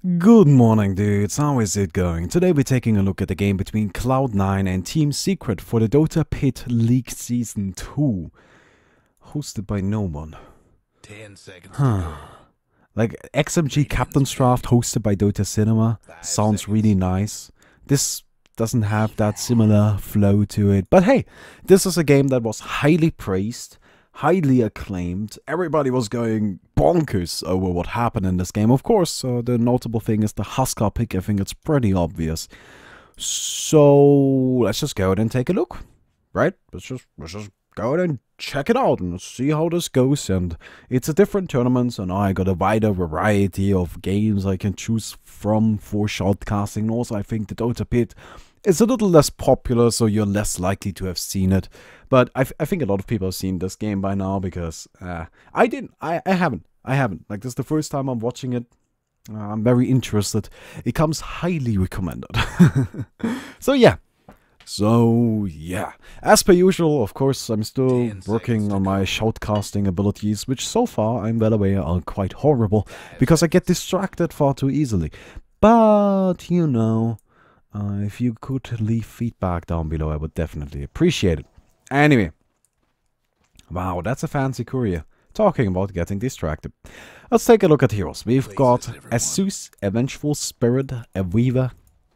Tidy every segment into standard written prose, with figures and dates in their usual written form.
Good morning, dudes. How is it going? Today we're taking a look at the game between Cloud9 and Team Secret for the Dota Pit League Season 2. Hosted by no one. 10 seconds. Like XMG Captain's Draft hosted by Dota Cinema. Sounds really nice. This doesn't have that similar flow to it. But hey, this is a game that was highly praised, highly acclaimed. Everybody was going bonkers over what happened in this game. Of course, the notable thing is the HUSKAR pick. I think it's pretty obvious. So let's just go ahead and take a look, right? Let's just go ahead and check it out and see how this goes. And it's a different tournament, so now I got a wider variety of games I can choose from for shoutcasting. Also, I think the Dota Pit is a little less popular, so you're less likely to have seen it. But I think a lot of people have seen this game by now because I haven't. Like, this is the first time I'm watching it. I'm very interested. It comes highly recommended. So yeah, as per usual, of course, I'm still working on my shoutcasting abilities, which so far, I'm well aware, are quite horrible, because I get distracted far too easily. But, you know, if you could leave feedback down below, I would definitely appreciate it. Anyway, wow, that's a fancy courier. Talking about getting distracted. Let's take a look at heroes. We've got a Zeus, a Vengeful Spirit, a Weaver,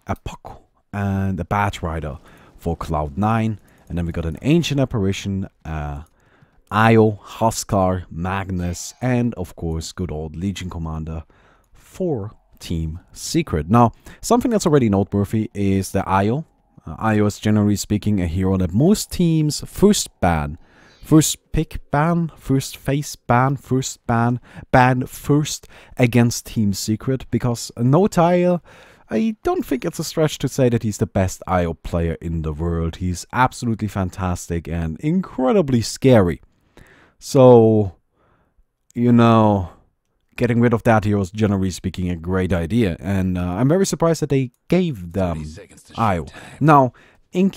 a Puck, and a Bat Rider for Cloud9. And then we got an Ancient Apparition, Io, Huskar, Magnus, and of course good old Legion Commander for Team Secret. Now, something that's already noteworthy is the Io. Io is generally speaking a hero that most teams first ban. First pick ban, first face ban, first ban first against Team Secret, because Notile, I don't think it's a stretch to say that he's the best IO player in the world. He's absolutely fantastic and incredibly scary. So, you know, getting rid of that hero is generally speaking a great idea. And I'm very surprised that they gave them IO. Now, in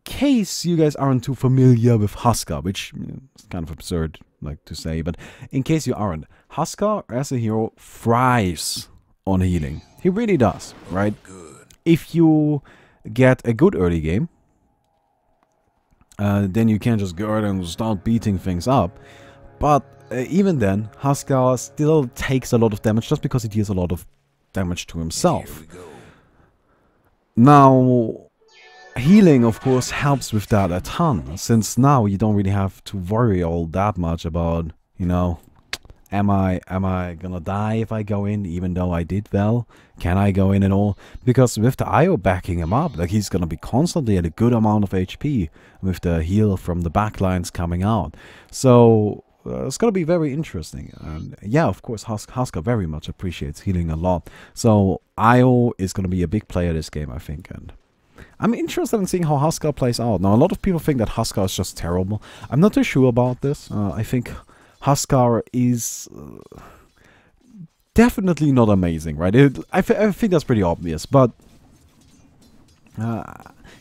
case you guys aren't too familiar with HUSKAR, which is kind of absurd like to say, but in case you aren't, HUSKAR as a hero thrives on healing. He really does, right? If you get a good early game, then you can just go ahead and start beating things up. But even then, HUSKAR still takes a lot of damage just because he deals a lot of damage to himself. Now, healing, of course, helps with that a ton, since now you don't really have to worry all that much about, you know, am I gonna die if I go in, even though I did well? Can I go in at all? Because with the IO backing him up, like, he's gonna be constantly at a good amount of HP with the heal from the backlines coming out. So it's gonna be very interesting. And yeah, of course, HUSKAR very much appreciates healing a lot. So IO is gonna be a big player this game, I think, and I'm interested in seeing how HUSKAR plays out. Now, a lot of people think that HUSKAR is just terrible. I'm not too sure about this. I think HUSKAR is definitely not amazing, right? I think that's pretty obvious, but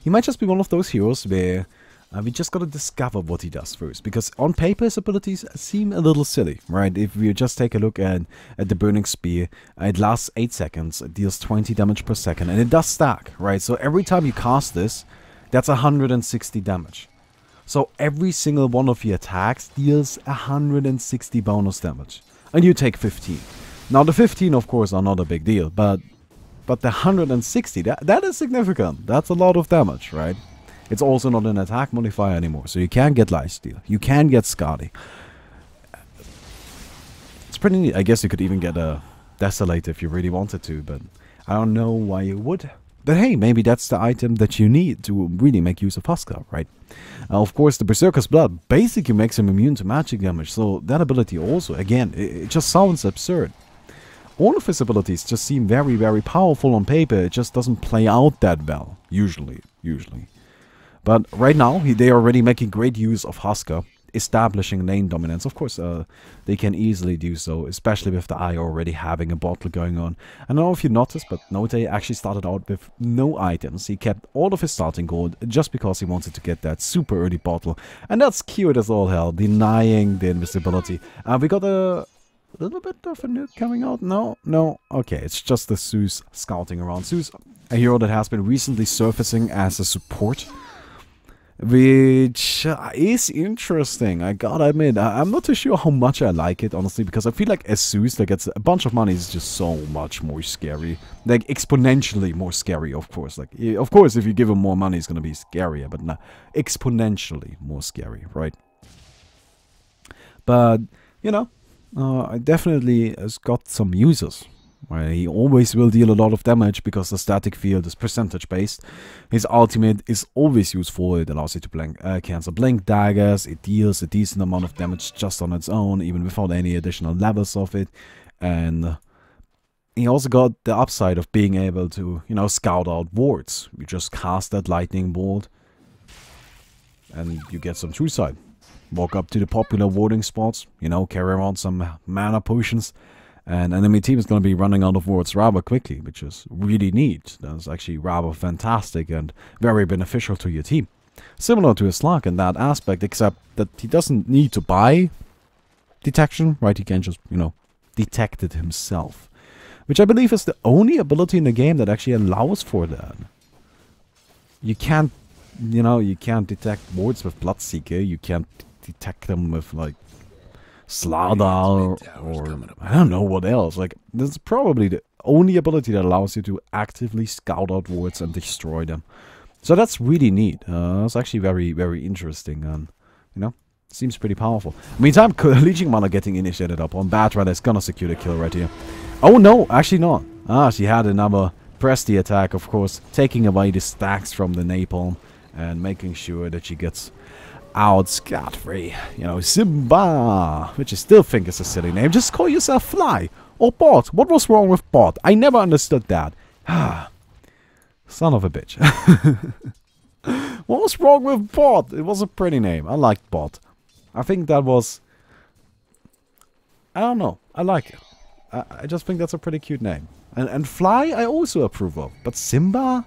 he might just be one of those heroes where we just gotta discover what he does first, because on paper his abilities seem a little silly, right? If we just take a look at the Burning Spear, it lasts 8 seconds, it deals 20 damage per second, and it does stack, right? So every time you cast this, that's 160 damage. So every single one of your attacks deals 160 bonus damage, and you take 15. Now the 15, of course, are not a big deal, but the 160, that is significant. That's a lot of damage, right? It's also not an attack modifier anymore, so you can get Lifesteal, you can get Skadi. It's pretty neat. I guess you could even get a Desolate if you really wanted to, but I don't know why you would. But hey, maybe that's the item that you need to really make use of HUSKAR, right? Of course, the Berserker's Blood basically makes him immune to magic damage, so that ability also, again, it just sounds absurd. All of his abilities just seem very, very powerful on paper. It just doesn't play out that well, usually. But right now, they are already making great use of HUSKAR, establishing lane dominance. Of course, they can easily do so, especially with the IO already having a bottle going on. I don't know if you noticed, but Note actually started out with no items. He kept all of his starting gold just because he wanted to get that super early bottle. And that's cute as all hell, denying the invisibility. We got a A little bit of a nuke coming out? No, no. Okay, it's just the Zeus scouting around. Zeus, a hero that has been recently surfacing as a support, which is interesting, I gotta admit. I'm not too sure how much I like it, honestly, because I feel like as Zeus that gets a bunch of money is just so much more scary. Like, exponentially more scary, of course. Like, of course, if you give him more money, it's gonna be scarier, but not exponentially more scary, right? But, you know, I definitely has got some users. Right? He always will deal a lot of damage because the static field is percentage based. His ultimate is always useful. It allows you to cancel blink daggers. It deals a decent amount of damage just on its own, even without any additional levels of it. And he also got the upside of being able to, you know, scout out wards. You just cast that lightning bolt and you get some true sight. Walk up to the popular warding spots, you know, carry around some mana potions, and enemy team is going to be running out of wards rather quickly, which is really neat. That's actually rather fantastic and very beneficial to your team. Similar to a Slug in that aspect, except that he doesn't need to buy detection, right? He can just, you know, detect it himself. Which I believe is the only ability in the game that actually allows for that. You can't, you know, you can't detect wards with Bloodseeker, you can't detect them with, like, Slardar or I don't know what else. Like, this is probably the only ability that allows you to actively scout out wards and destroy them. So that's really neat. It's actually very, very interesting, and, you know, seems pretty powerful. Meantime, Legion Mana getting initiated up on Batra is gonna secure the kill right here. Oh no, actually not. Ah, she had another press the attack, of course, taking away the stacks from the napalm and making sure that she gets out scot-free. You know, Simba, which I still think is a silly name. Just call yourself Fly or Bot. What was wrong with Bot? I never understood that. Son of a bitch. What was wrong with Bot? It was a pretty name. I liked Bot. I think that was... I don't know. I like it. I just think that's a pretty cute name. And Fly, I also approve of. But Simba?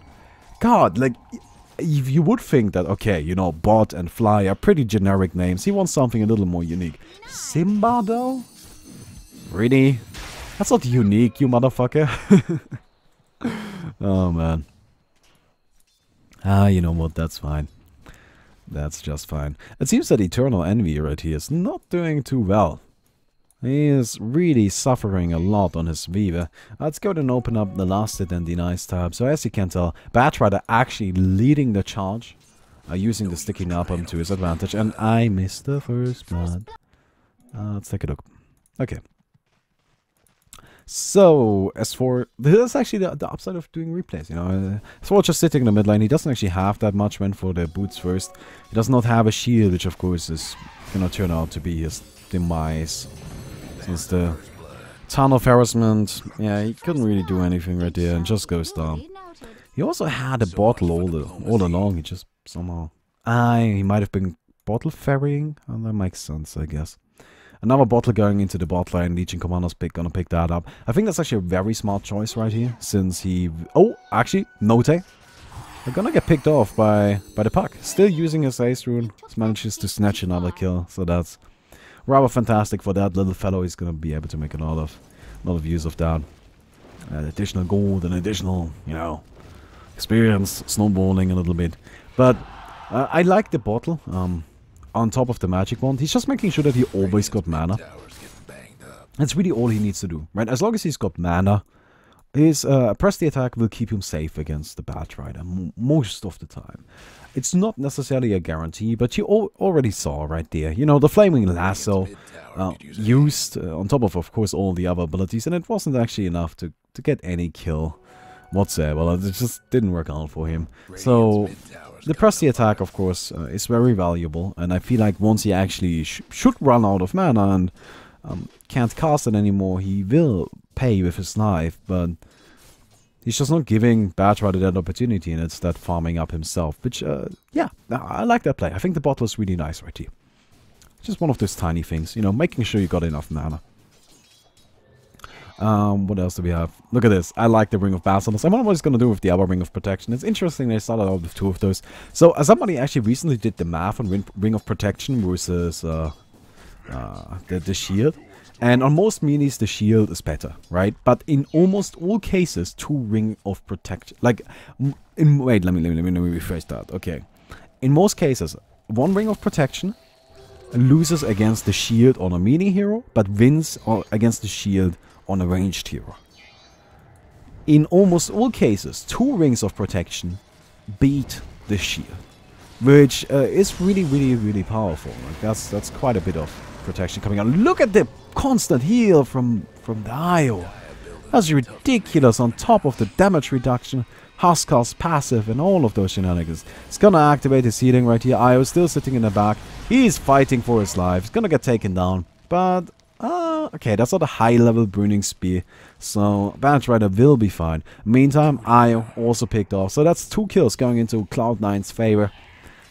God, like... You would think that, okay, you know, Bot and Fly are pretty generic names. He wants something a little more unique. Simba, though? Really? That's not unique, you motherfucker. Oh, man. Ah, you know what? That's fine. That's just fine. It seems that Eternal Envy right here is not doing too well. He is really suffering a lot on his Viva. Let's go ahead and open up the last hit and denies tab. So as you can tell, Batrider actually leading the charge, using the sticky napalm to his advantage, and I missed the first blood. Let's take a look. Okay. So, as for... This is actually the upside of doing replays, you know. As for just sitting in the mid lane, he doesn't actually have that much went for the boots first. He does not have a shield, which of course is gonna turn out to be his demise. Since the ton of harassment, yeah, he couldn't really do anything right there and just goes down. He also had a bottle all along, he just somehow... he might have been bottle ferrying? Oh, that makes sense, I guess. Another bottle going into the bot lane, Legion Commander's gonna pick that up. I think that's actually a very smart choice right here, since he... Oh, actually, Note. They're gonna get picked off by the puck. Still using his Ace Rune, manages to snatch another kill, so that's rather fantastic for that little fellow. He's gonna be able to make a lot of use of that. Additional gold and additional, you know, experience, snowballing a little bit. But I like the bottle. On top of the magic wand, he's just making sure that he always got mana. That's really all he needs to do, right? As long as he's got mana, his press the attack will keep him safe against the Batrider most of the time. It's not necessarily a guarantee, but you already saw right there, you know, the Flaming Lasso used on top of course, all the other abilities, and it wasn't actually enough to get any kill whatsoever. It just didn't work out for him. So the press the attack, of course, is very valuable, and I feel like once he actually should run out of mana and can't cast it anymore, he will pay with his life, but he's just not giving Batrider that opportunity, and it's that farming up himself, which, yeah, I like that play. I think the bottle is really nice right here. Just one of those tiny things, you know, making sure you got enough mana. What else do we have? Look at this. I like the Ring of Basilisk. I wonder what it's going to do with the other Ring of Protection. It's interesting they started out with two of those. So, somebody actually recently did the math on Ring of Protection versus the shield. And on most minis, the shield is better, right? But in almost all cases, 2 ring of protection. Like, wait, let me rephrase that. Okay. In most cases, 1 ring of protection loses against the shield on a mini hero, but wins against the shield on a ranged hero. In almost all cases, 2 rings of protection beat the shield, which is really powerful. Like that's quite a bit of protection coming out. Look at the constant heal from the IO. That's ridiculous, on top of the damage reduction, HUSKAR's passive, and all of those shenanigans. It's gonna activate his healing right here. IO still sitting in the back. He's fighting for his life. He's gonna get taken down. But, okay, that's not a high-level Burning Spear. So, Bandage Rider will be fine. Meantime, IO also picked off. So that's 2 kills going into Cloud9's favor.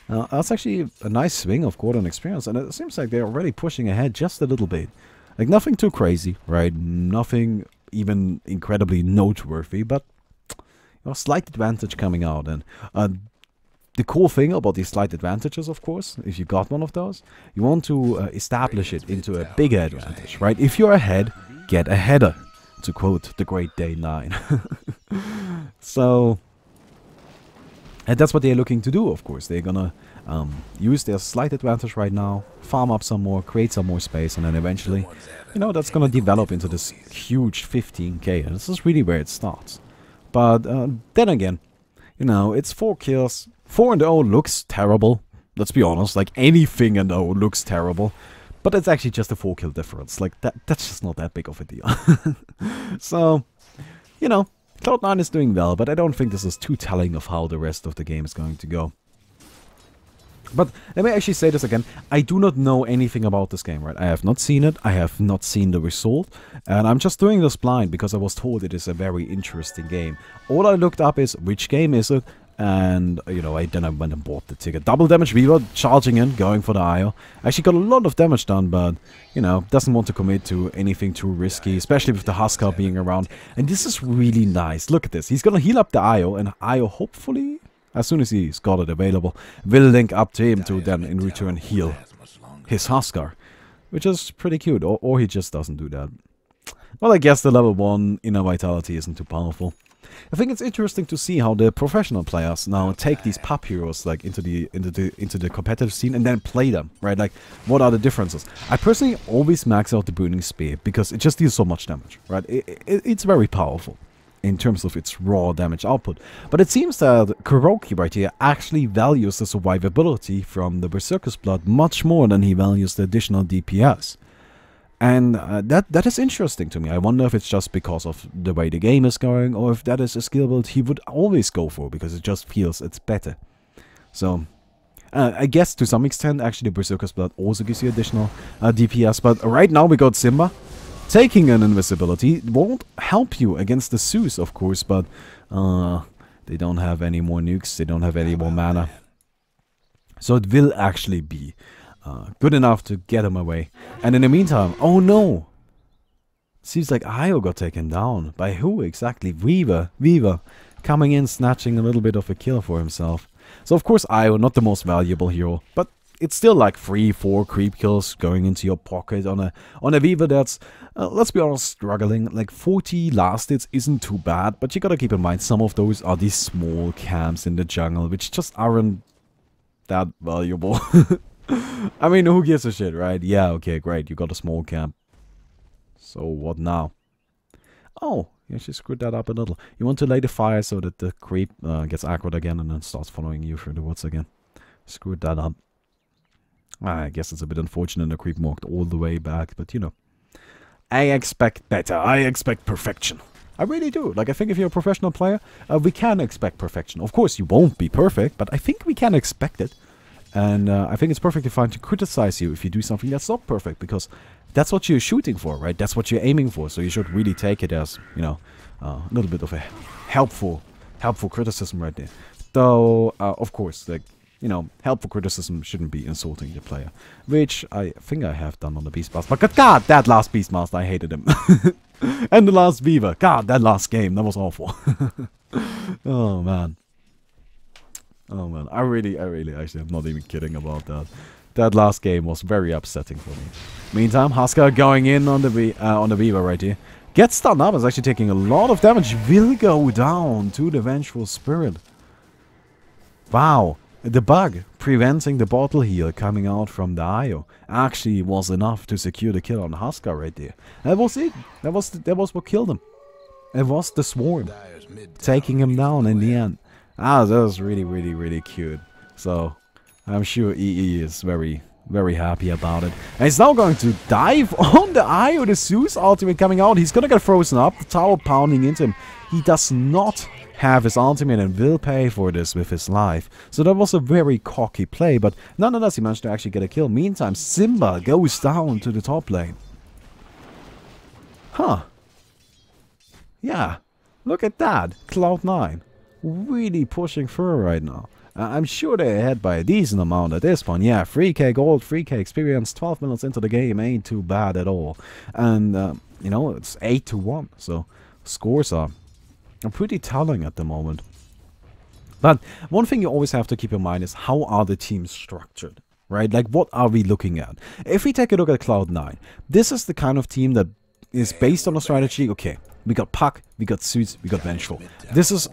That's actually a nice swing of Gordon experience. And it seems like they're already pushing ahead just a little bit. Like, nothing too crazy, right? Nothing even incredibly noteworthy, but slight advantage coming out. And the cool thing about these slight advantages, of course, if you got one of those, you want to establish it into a bigger advantage, right? If you're ahead, get a header, to quote the great Day 9. So, and that's what they're looking to do, of course. They're gonna use their slight advantage right now, farm up some more, create some more space, and then eventually, you know, that's gonna develop into this huge 15k. And this is really where it starts. But then again, you know, it's 4 kills. 4-0 looks terrible. Let's be honest, like anything in 0 looks terrible. But it's actually just a 4 kill difference. Like that's just not that big of a deal. So, you know, Cloud9 is doing well, but I don't think this is too telling of how the rest of the game is going to go. But let me actually say this again. I do not know anything about this game, right? I have not seen it. I have not seen the result. And I'm just doing this blind because I was told it is a very interesting game. All I looked up is, which game is it? And, you know, then I went and bought the ticket. Double damage Weaver, charging in, going for the IO. Actually got a lot of damage done, but, you know, doesn't want to commit to anything too risky, especially with the HUSKAR being around. And this is really nice. Look at this. He's gonna heal up the IO, and IO hopefully, as soon as he's got it available, will link up to him to then in return heal his HUSKAR, which is pretty cute. Or he just doesn't do that. Well, I guess the level 1 inner vitality isn't too powerful. I think it's interesting to see how the professional players now take these pub heroes like into the competitive scene and then play them, right? Like, what are the differences? I personally always max out the Burning Spear because it just deals so much damage, right? It's very powerful in terms of its raw damage output. But it seems that Kuroki right here actually values the survivability from the Berserker's Blood much more than he values the additional DPS. And that is interesting to me. I wonder if it's just because of the way the game is going, or if that is a skill build he would always go for, because it just feels it's better. So, I guess to some extent, actually, Berserker's Blood also gives you additional DPS. But right now we got Simba taking an invisibility. It won't help you against the Zeus, of course, but they don't have any more nukes. They don't have any more mana. So it will actually be good enough to get him away. And in the meantime, oh no! Seems like Io got taken down. By who exactly? Weaver coming in, snatching a little bit of a kill for himself. So of course Io, not the most valuable hero, but it's still like 3-4 creep kills going into your pocket on a Weaver that's, let's be honest, struggling. Like 40 last hits isn't too bad, but you gotta keep in mind some of those are these small camps in the jungle, which just aren't that valuable. I mean, who gives a shit, right? Yeah, okay, great, you got a small camp. So what now? Oh, you actually screwed that up a little. You want to lay the fire so that the creep gets aggroed again and then starts following you through the woods again. Screwed that up. I guess it's a bit unfortunate the creep walked all the way back, but you know. I expect better. I expect perfection. I really do. Like, I think if you're a professional player, we can expect perfection. Of course, you won't be perfect, but I think we can expect it. And I think it's perfectly fine to criticize you if you do something that's not perfect, because that's what you're shooting for, right? That's what you're aiming for. So you should really take it as, you know, a little bit of a helpful criticism right there. Though, of course, like, you know, helpful criticism shouldn't be insulting the player, which I think I have done on the Beastmaster. But God, that last Beastmaster, I hated him. And the last Weaver, God, that last game, that was awful. Oh man. Oh man, I really, actually, I'm not even kidding about that. That last game was very upsetting for me. Meantime, HUSKAR going in on the Weaver right here. Gets stunned up, is actually taking a lot of damage. Will go down to the Vengeful Spirit. Wow. The bug preventing the bottle heal coming out from the IO actually was enough to secure the kill on HUSKAR right there. That was it. That was what killed him. It was the Swarm taking him down in the end. Ah, that was really, really, really cute. So, I'm sure EE is very, very happy about it. And he's now going to dive on the IO. The Zeus ultimate coming out. He's gonna get frozen up. The tower pounding into him. He does not have his ultimate and will pay for this with his life. So that was a very cocky play, but nonetheless he managed to actually get a kill. Meantime, Simba goes down to the top lane. Huh. Yeah. Look at that. Cloud9. Really pushing through right now. I'm sure they're ahead by a decent amount at this point. Yeah, 3k gold, 3k experience, 12 minutes into the game ain't too bad at all. And, you know, it's 8-1. So, scores are pretty telling at the moment. But one thing you always have to keep in mind is how are the teams structured, right? Like, what are we looking at? If we take a look at Cloud9, this is the kind of team that is based on a strategy. Okay, we got Puck, we got Suits, we got Vengeful. This is,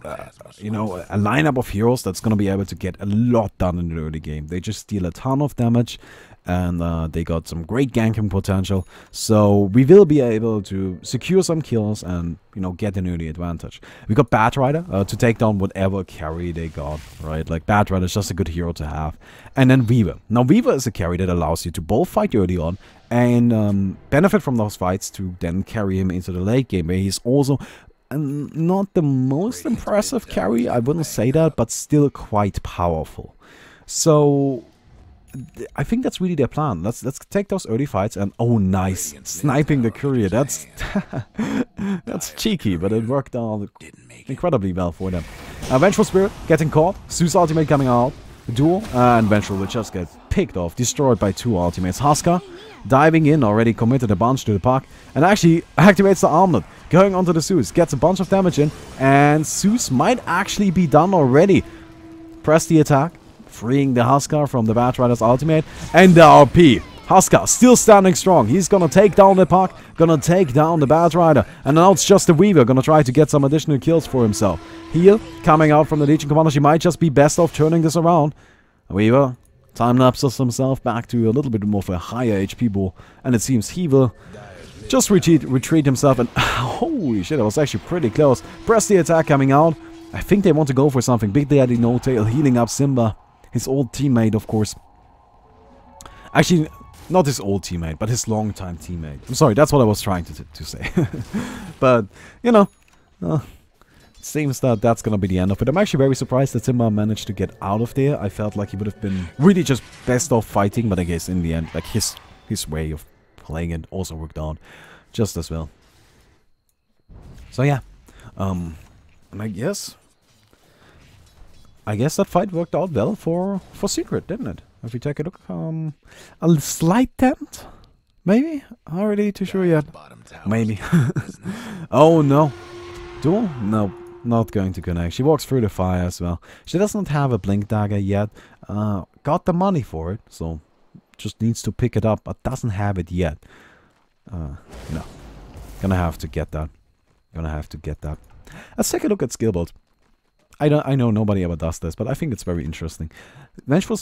you know, a lineup of heroes that's going to be able to get a lot done in the early game. They just deal a ton of damage, and they got some great ganking potential. So we will be able to secure some kills and, you know, get an early advantage. We got Batrider to take down whatever carry they got, right? Like, Batrider is just a good hero to have. And then Weaver. Now, Weaver is a carry that allows you to both fight early on and benefit from those fights to then carry him into the late game, where he's also not the most impressive carry, I wouldn't say that, but still quite powerful. So I think that's really their plan. Let's take those early fights and oh, nice, sniping the courier. That's that's cheeky, but it worked out incredibly well for them. Vengeful Spirit getting caught, Zeus ultimate coming out, duel, and Vengeful will just get picked off, destroyed by 2 ultimates. HUSKAR diving in, already committed a bunch to the Puck, and actually activates the armlet, going onto the Zeus, gets a bunch of damage in, and Zeus might actually be done already. Press the attack, freeing the HUSKAR from the Batrider's ultimate, and the RP. HUSKAR still standing strong. He's gonna take down the Puck, gonna take down the Batrider, and now it's just the Weaver gonna try to get some additional kills for himself. Heal coming out from the Legion Commander. She might just be best off turning this around. Weaver time-lapses himself back to a little bit more of a higher HP pool, and it seems he will just retreat himself, and holy shit, that was actually pretty close. Press the attack coming out. I think they want to go for something. Big Daddy No Tail healing up Simba, his old teammate, of course. Actually, not his old teammate, but his long-time teammate. I'm sorry, that's what I was trying to say. But, you know, seems that that's gonna be the end of it. I'm actually very surprised that Simba managed to get out of there. I felt like he would have been really just best off fighting, but I guess in the end, like, his way of playing it also worked out just as well. So yeah, and I guess that fight worked out well for Secret, didn't it? If we take a look, a slight dent, maybe? Not really too sure yet. Maybe. Oh no, duel? No. Not going to connect. She walks through the fire as well. She doesn't have a blink dagger yet. Got the money for it, so just needs to pick it up, but doesn't have it yet. No. Gonna have to get that. Let's take a look at skill build. I know nobody ever does this, but I think it's very interesting. Vengeful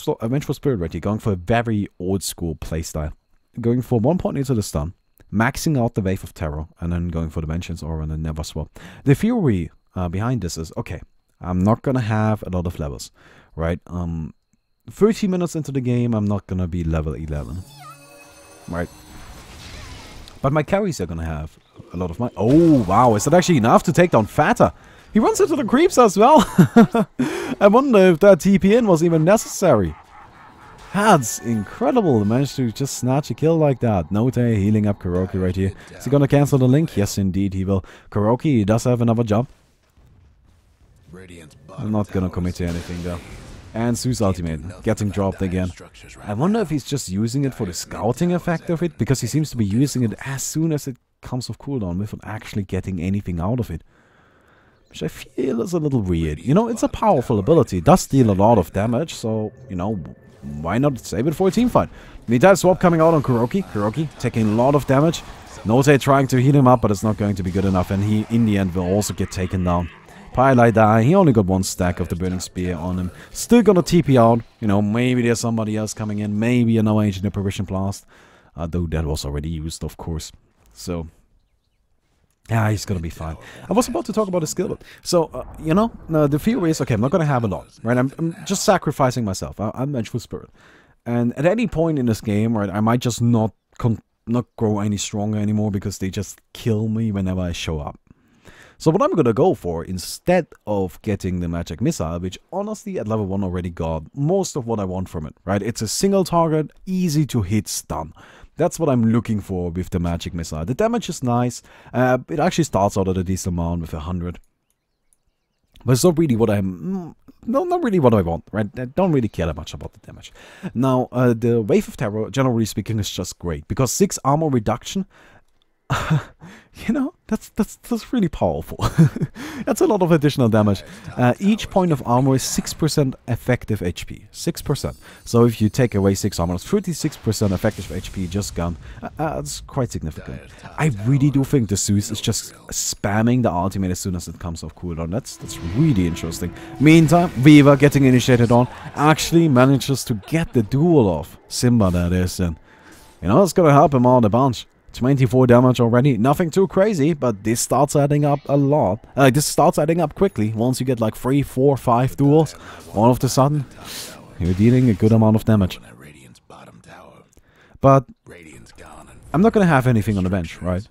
Spirit right here, going for a very old school playstyle. Going for 1 point into the stun, maxing out the Wave of Terror, and then going for the Vengeance Aura and then never swap. The theory behind this is, okay, I'm not gonna have a lot of levels, right? 30 minutes into the game, I'm not gonna be level 11, right? But my carries are gonna have a lot of my... Oh, wow, is that actually enough to take down Fatter? He runs into the creeps as well. I wonder if that TP in was even necessary. That's incredible. He managed to just snatch a kill like that. Note healing up Kuroki right here. Is he gonna cancel the link? Yes, indeed he will. Kuroki does have another jump. I'm not gonna commit to anything though. And Zeus ultimate getting dropped again. I wonder if he's just using it for the scouting effect of it, because he seems to be using it as soon as it comes off cooldown without actually getting anything out of it. Which I feel is a little weird. You know, it's a powerful ability. It does deal a lot of damage, so, you know, why not save it for a team fight? Meantime, swap coming out on Kuroki. Kuroki taking a lot of damage. Note trying to heal him up, but it's not going to be good enough, and he, in the end, will also get taken down. Pylai die. He only got one stack of the Burning Spear on him. Still gonna TP out. You know, maybe there's somebody else coming in. Maybe another Ancient Apparition Blast. Though that was already used, of course. So, yeah, he's gonna be fine. I was about to talk about his skill. So, you know, the fear is, okay, I'm not gonna have a lot, right? I'm just sacrificing myself. I'm Vengeful Spirit. And at any point in this game, right, I might just not grow any stronger anymore because they just kill me whenever I show up. So what I'm gonna go for, instead of getting the Magic Missile, which honestly at level 1 already got most of what I want from it, right? It's a single target, easy to hit stun. That's what I'm looking for with the Magic Missile. The damage is nice. It actually starts out at a decent amount with 100. But it's not really what I'm... No, not really what I want, right? I don't really care that much about the damage. Now, the Wave of Terror, generally speaking, is just great. Because 6 armor reduction... you know, that's really powerful. That's a lot of additional damage. Each point of armor is 6% effective HP. 6%. So if you take away 6 armor, it's 36% effective HP just gone. That's quite significant. I really do think the Zeus is just spamming the ultimate as soon as it comes off cooldown. That's really interesting. Meantime, Viva getting initiated on actually manages to get the duel off. Simba, that is. And, you know, it's gonna help him out a bunch. 24 damage already, nothing too crazy, but this starts adding up a lot. This starts adding up quickly. Once you get like 3, 4, 5 duels, all of a sudden, you're dealing a good amount of damage. But I'm not gonna have anything on the bench, right?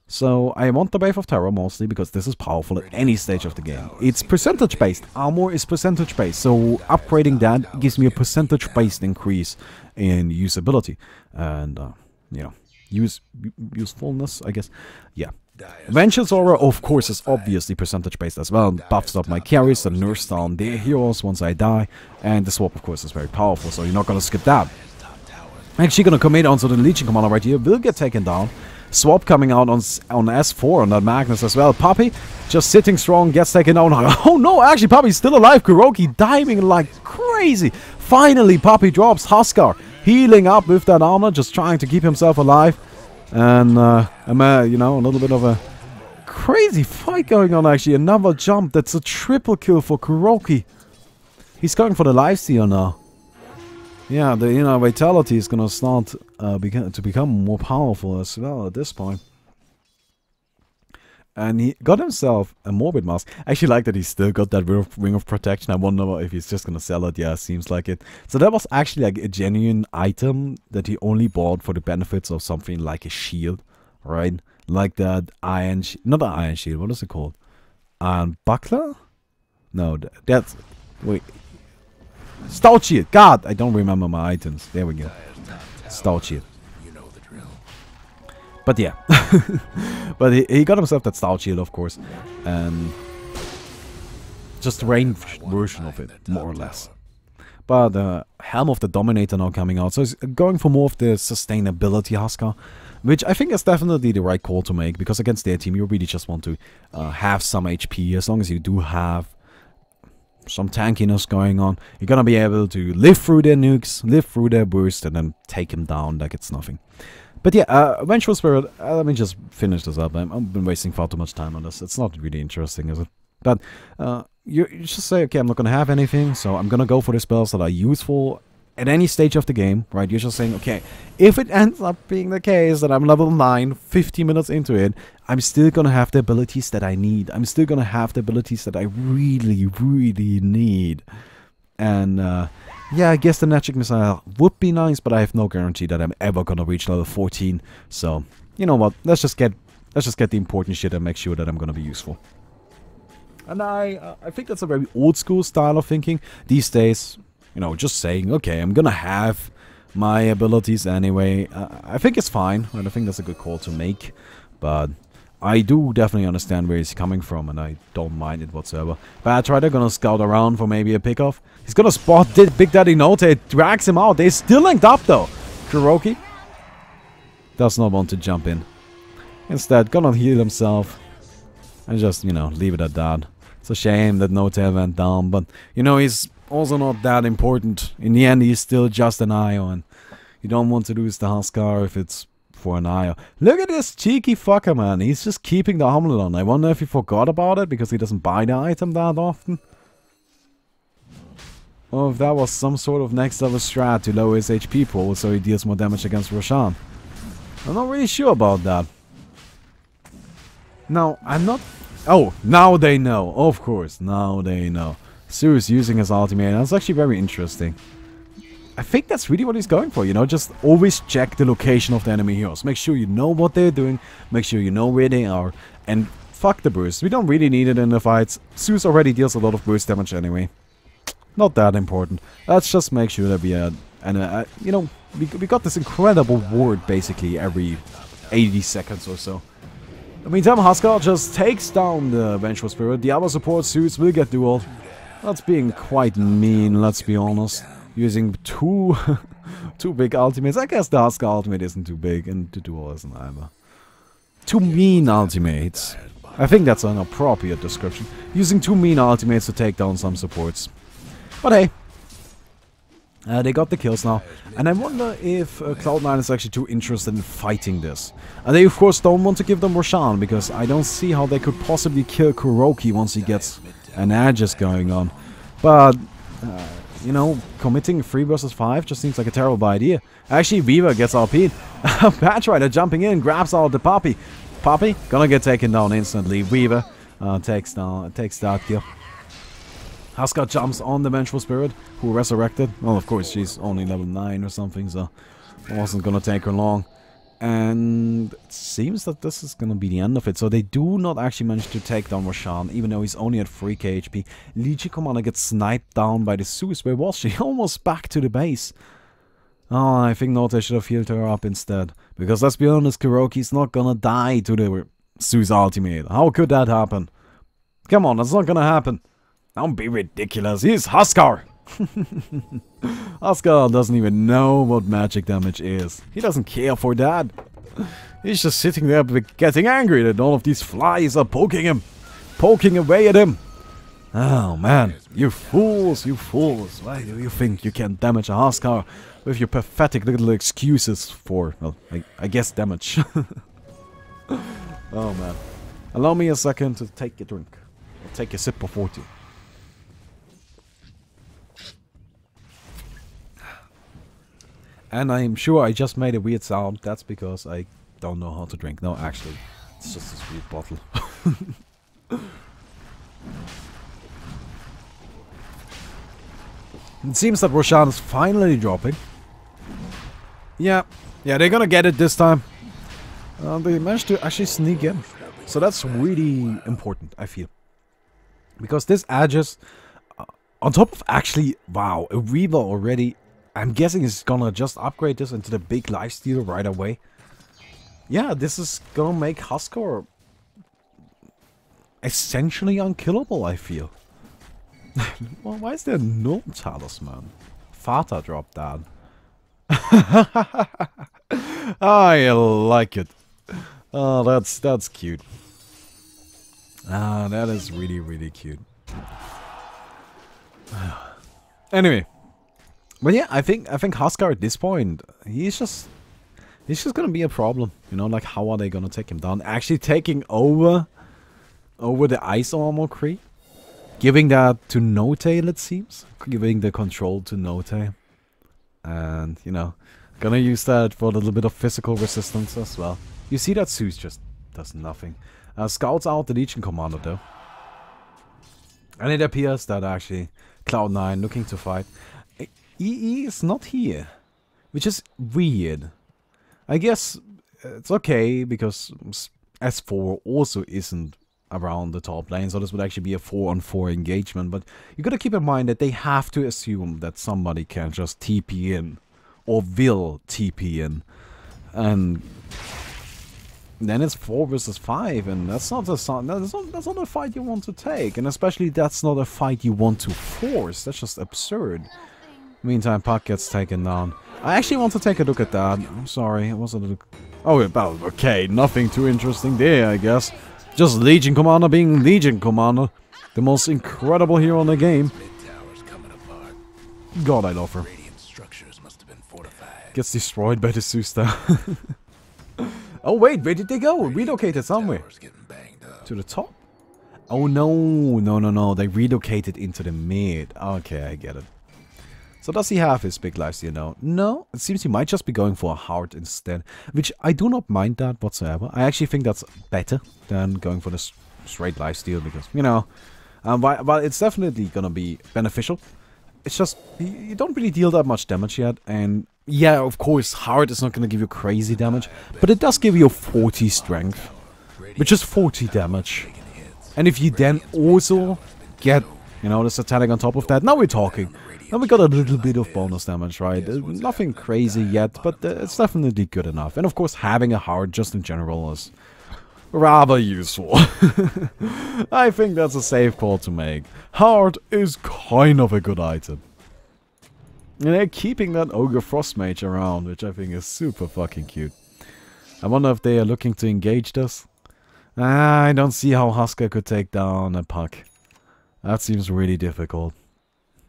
So I want the Wave of Terror mostly because this is powerful at any stage of the game. It's percentage based. Armor is percentage based, so upgrading that gives me a percentage based increase in usability and you know. Usefulness, I guess. Yeah. Vengeance Aura, of course, is obviously percentage based as well. Buffs up my carries and nerfs down their heroes once I die. And the swap, of course, is very powerful, so you're not gonna skip that. Actually gonna commit onto the Legion Commander right here. Will get taken down. Swap coming out on S4 on that Magnus as well. Puppy just sitting strong, gets taken down. Oh no, actually Puppy's still alive. Kuroki diving like crazy. Finally, Puppy drops HUSKAR. Healing up with that armor, just trying to keep himself alive. And, you know, a little bit of a crazy fight going on, actually. Another jump. That's a triple kill for Kuroki. He's going for the lifesteal now. Yeah, the, you know, Vitality is going to start to become more powerful as well at this point. And he got himself a Morbid Mask. I actually like that he's still got that Ring of Protection. I wonder if he's just gonna sell it. Yeah, seems like it. So that was actually like a genuine item that he only bought for the benefits of something like a shield, right? Like that iron... Not an iron shield, what is it called? Buckler? No, that's... Wait. Stout Shield! God, I don't remember my items. There we go. Stout Shield. But yeah, but he got himself that Stout Shield, of course, and just the ranged version of it, more or less. But the Helm of the Dominator now coming out, so he's going for more of the sustainability HUSKAR, which I think is definitely the right call to make, because against their team you really just want to have some HP. As long as you do have some tankiness going on, you're gonna be able to live through their nukes, live through their burst, and then take him down like it's nothing. But yeah, Vengeful Spirit, let me just finish this up. I've been wasting far too much time on this. It's not really interesting, is it? But you just say, okay, I'm not going to have anything, so I'm going to go for the spells that are useful at any stage of the game, right? You're just saying, okay, if it ends up being the case that I'm level 9, 50 minutes into it, I'm still going to have the abilities that I need. I'm still going to have the abilities that I really, really need. And yeah, I guess the Magic Missile would be nice, but I have no guarantee that I'm ever gonna reach level 14. So, you know what? Let's just get the important shit and make sure that I'm gonna be useful. And I think that's a very old school style of thinking these days. You know, just saying, okay, I'm gonna have my abilities anyway. I think it's fine, and I think that's a good call to make. But I do definitely understand where he's coming from, and I don't mind it whatsoever. Bad Rider gonna scout around for maybe a pickoff. He's gonna spot Big Daddy Note. It drags him out. They're still linked up though. Kuroki does not want to jump in. Instead, gonna heal himself and just, you know, leave it at that. It's a shame that Note went down, but, you know, he's Also not that important. In the end, he's still just an IO, and you don't want to lose the HUSKAR if it's for an IO. Look at this cheeky fucker, man. He's just keeping the omelet on. I wonder if he forgot about it because he doesn't buy the item that often. Or if that was some sort of next level strat to lower his HP pool so he deals more damage against Roshan. I'm not really sure about that. No, I'm not... Oh, now they know. Of course, now they know. Zeus using his ultimate. That's actually very interesting. I think that's really what he's going for, you know, just always check the location of the enemy heroes. Make sure you know what they're doing, make sure you know where they are, and fuck the burst. We don't really need it in the fights. Zeus already deals a lot of burst damage anyway. Not that important. Let's just make sure that we you know, we got this incredible ward basically every 80 seconds or so. In the meantime, HUSKAR just takes down the Vengeful Spirit. The other support Zeus will get dueled. That's being quite mean, let's be honest. Using two big ultimates. I guess the HUSKAR ultimate isn't too big, and the duel isn't either. Two mean ultimates. I think that's an appropriate description. Using two mean ultimates to take down some supports. But hey, they got the kills now. And I wonder if Cloud9 is actually too interested in fighting this. And they of course don't want to give them Roshan, because I don't see how they could possibly kill Kuroki once he gets an Aegis going on. But... you know, committing 3 versus 5 just seems like a terrible idea. Actually, Weaver gets RP'd. Patch Rider jumping in, grabs out the Poppy. Poppy gonna get taken down instantly. Weaver takes that kill. HUSKAR jumps on the Vengeful Spirit, who resurrected. Well, of course, she's only level 9 or something, so it wasn't gonna take her long. And it seems that this is gonna be the end of it. So they do not actually manage to take down Roshan, even though he's only at 3k HP. Legion Commander gets sniped down by the Zeus. Where was she? Almost back to the base. Oh, I think Note should have healed her up instead. Because let's be honest, Kuroki's not gonna die to the Zeus ultimate. How could that happen? Come on, that's not gonna happen. Don't be ridiculous. He's HUSKAR! HUSKAR doesn't even know what magic damage is. He doesn't care for that. He's just sitting there getting angry that all of these flies are poking him. Poking away at him. Oh man, you fools, you fools. Why do you think you can damage a HUSKAR with your pathetic little excuses for, well, I guess damage. Oh man. Allow me a second to take a drink. I'll take a sip of water. And I'm sure I just made a weird sound. That's because I don't know how to drink. No, actually, it's just a sweet bottle. It seems that Roshan is finally dropping. Yeah, they're gonna get it this time. They managed to actually sneak in. So that's really important, I feel. Because this Aegis, on top of actually, wow, a Reaver already... I'm guessing he's gonna just upgrade this into the big lifesteal right away. Yeah, this is gonna make HUSKAR essentially unkillable, I feel. Well, why is there no talisman? Fata dropped that. I like it. Oh, that's cute. Ah, that is really, really cute. Anyway. But yeah, I think HUSKAR at this point, he's just gonna be a problem. You know, like how are they gonna take him down? Actually taking over the ice armor creep, giving that to Note, it seems, giving the control to Note, and you know, gonna use that for a little bit of physical resistance as well. You see that Zeus just does nothing. Scouts out the Legion Commander though, and it appears that actually Cloud9 looking to fight. EE is not here, which is weird. I guess it's okay because S4 also isn't around the top lane, so this would actually be a 4-on-4 engagement. But you gotta keep in mind that they have to assume that somebody can just TP in, or will TP in, and then it's 4 versus 5, and that's not a fight you want to take, and especially that's not a fight you want to force. That's just absurd. Meantime, Puck gets taken down. I actually want to take a look at that. I'm sorry, it was a little... Oh, well, okay, nothing too interesting there, I guess. Just Legion Commander being Legion Commander. The most incredible hero in the game. God, I love her. Gets destroyed by the Susta. Oh wait, where did they go? Relocated somewhere. To the top? Oh no, they relocated into the mid. Okay, I get it. So does he have his big lifesteal now? No, it seems he might just be going for a hard instead. Which I do not mind that whatsoever. I actually think that's better than going for the straight lifesteal because, you know, while it's definitely gonna be beneficial, it's just, you don't really deal that much damage yet. And yeah, of course, hard is not gonna give you crazy damage, but it does give you 40 strength, which is 40 damage. And if you then also get, you know, the satanic on top of that, now we're talking. Now we got a little bit of bonus damage, right? Nothing crazy yet, but it's definitely good enough. And of course, having a heart just in general is rather useful. I think that's a safe call to make. Heart is kind of a good item. And they're keeping that Ogre Frostmage around, which I think is super fucking cute. I wonder if they are looking to engage this. I don't see how Huskar could take down a Puck. That seems really difficult.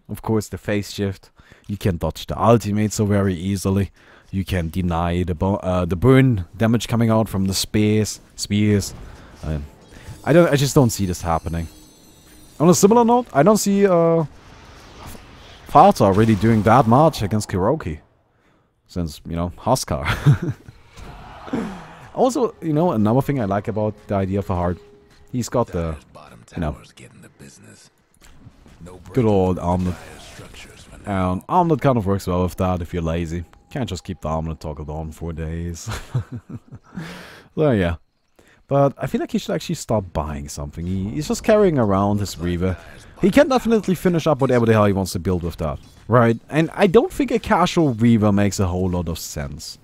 Of course, the phase shift. You can dodge the ultimate so very easily. You can deny the burn damage coming out from the spears. I just don't see this happening. On a similar note, I don't see Fata really doing that much against Kuroki. Since, you know, Huskar. Also, you know, another thing I like about the idea of a heart. He's got the, you know, good old armlet. And armlet kind of works well with that if you're lazy. Can't just keep the armlet toggled on for days. So yeah. But I feel like he should actually start buying something. He's just carrying around his Reaver. He can definitely finish up whatever the hell he wants to build with that. Right? And I don't think a casual Reaver makes a whole lot of sense.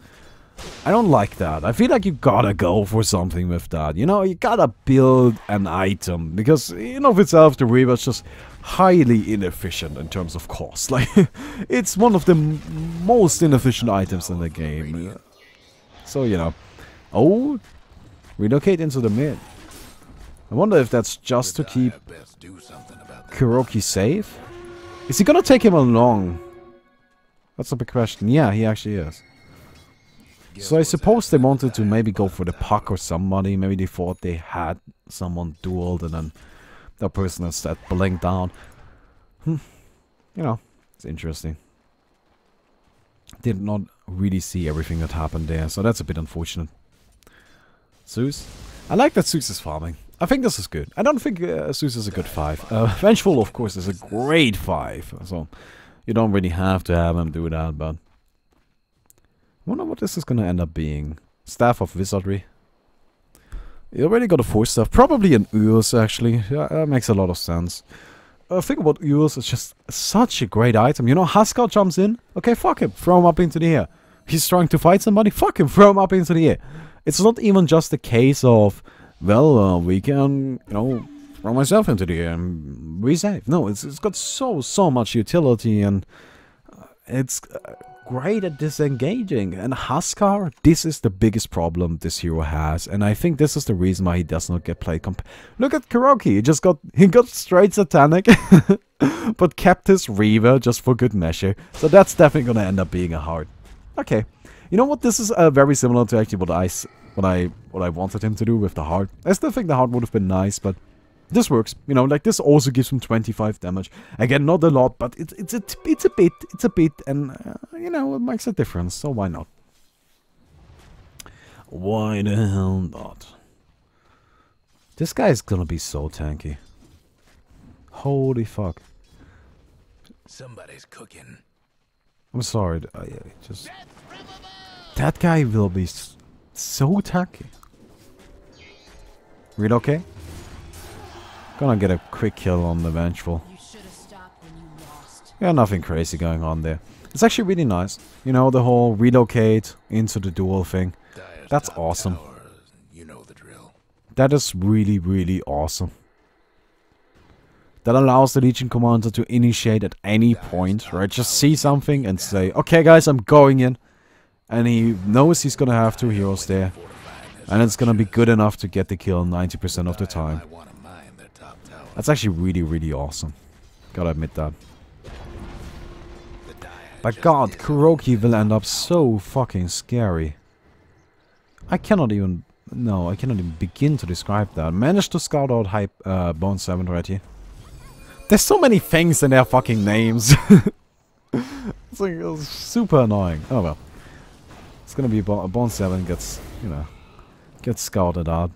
I don't like that. I feel like you gotta go for something with that. You know, you gotta build an item. Because, in of itself, the Reaver is just highly inefficient in terms of cost. Like, it's one of the most inefficient items in the game. So, you know. Oh, relocate into the mid. I wonder if that's just to keep Kuroki safe. Is he gonna take him along? That's a big question. Yeah, he actually is. So I suppose they wanted to maybe go for the Puck or somebody. Maybe they thought they had someone dueled and then that person instead blinked down. You know, it's interesting. Did not really see everything that happened there, so that's a bit unfortunate. Zeus? I like that Zeus is farming. I think this is good. I don't think Zeus is a good 5. Vengeful, of course, is a great 5. So you don't really have to have him do that, but I wonder what this is going to end up being. Staff of Wizardry. You already got a 4-staff. Probably an Urs, actually. Yeah, that makes a lot of sense. Think about Urs. It's just such a great item. You know, Huskar jumps in. Okay, fuck him. Throw him up into the air. He's trying to fight somebody. Fuck him. Throw him up into the air. It's not even just a case of, well, we can, you know, throw myself into the air and be safe. No, it's got so much utility, and it's great at disengaging. And Huskar, this is the biggest problem this hero has, and I think this is the reason why he does not get played. Look at Kuroki, he got straight satanic, but kept his Reaver just for good measure. So that's definitely gonna end up being a hard. Okay, you know what? This is very similar to actually what I wanted him to do with the heart. I still think the heart would have been nice, but this works. You know, like this also gives him 25 damage. Again, not a lot, but it's a bit, and you know, it makes a difference. So why not? Why the hell not? This guy is gonna be so tanky. Holy fuck! Somebody's cooking. I'm sorry. Just that guy will be so tanky. Read okay? Gonna get a quick kill on the Vengeful. Yeah, nothing crazy going on there. It's actually really nice. You know, the whole relocate into the duel thing. That's awesome. You know the drill. That is really, really awesome. That allows the Legion Commander to initiate at any point, right? Just see something and say, okay guys, I'm going in. And he knows he's gonna have 2 heroes there. And it's gonna be good enough to get the kill 90% of the time. That's actually really, really awesome. Gotta admit that. But God, Kuroki will end up so fucking scary. I cannot even... No, I cannot even begin to describe that. Managed to scout out Bone 7 right here. There's so many things in their fucking names. It's like it's super annoying. Oh well. It's gonna be Bone 7 gets, you know, gets scouted out.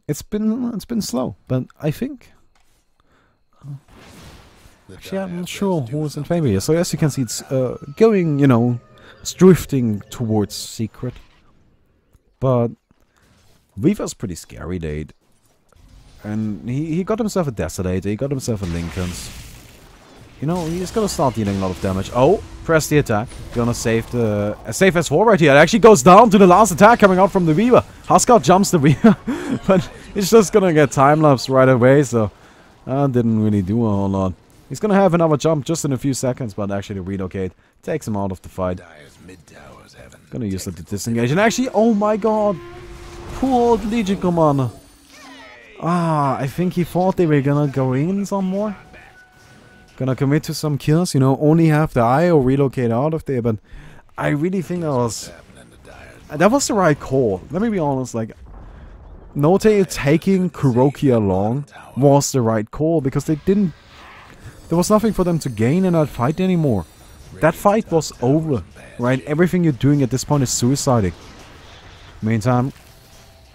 It's been slow, but I think... Actually, I'm not sure who's in favor here. So as you can see, it's going, you know, it's drifting towards secret. But Weaver's pretty scary, dude. And he got himself a Desolator, he got himself a Lincoln's. You know, he's gonna start dealing a lot of damage. Oh, press the attack. Gonna save the... save S4 right here. It actually goes down to the last attack coming out from the Weaver. Huskar jumps the Weaver, but it's just gonna get time-lapse right away, so... didn't really do a whole lot. He's gonna have another jump just in a few seconds, but actually relocate takes him out of the fight. Gonna use it to disengage. And actually, oh my god! Poor Legion Commander. I think he thought they were gonna go in some more. Gonna commit to some kills, you know, only have the eye or relocate out of there, but I really think that was the right call. Let me be honest, like, Note taking Kuroki along was the right call, because they didn't... There was nothing for them to gain in that fight anymore. That fight was over, right? Everything you're doing at this point is suiciding. Meantime,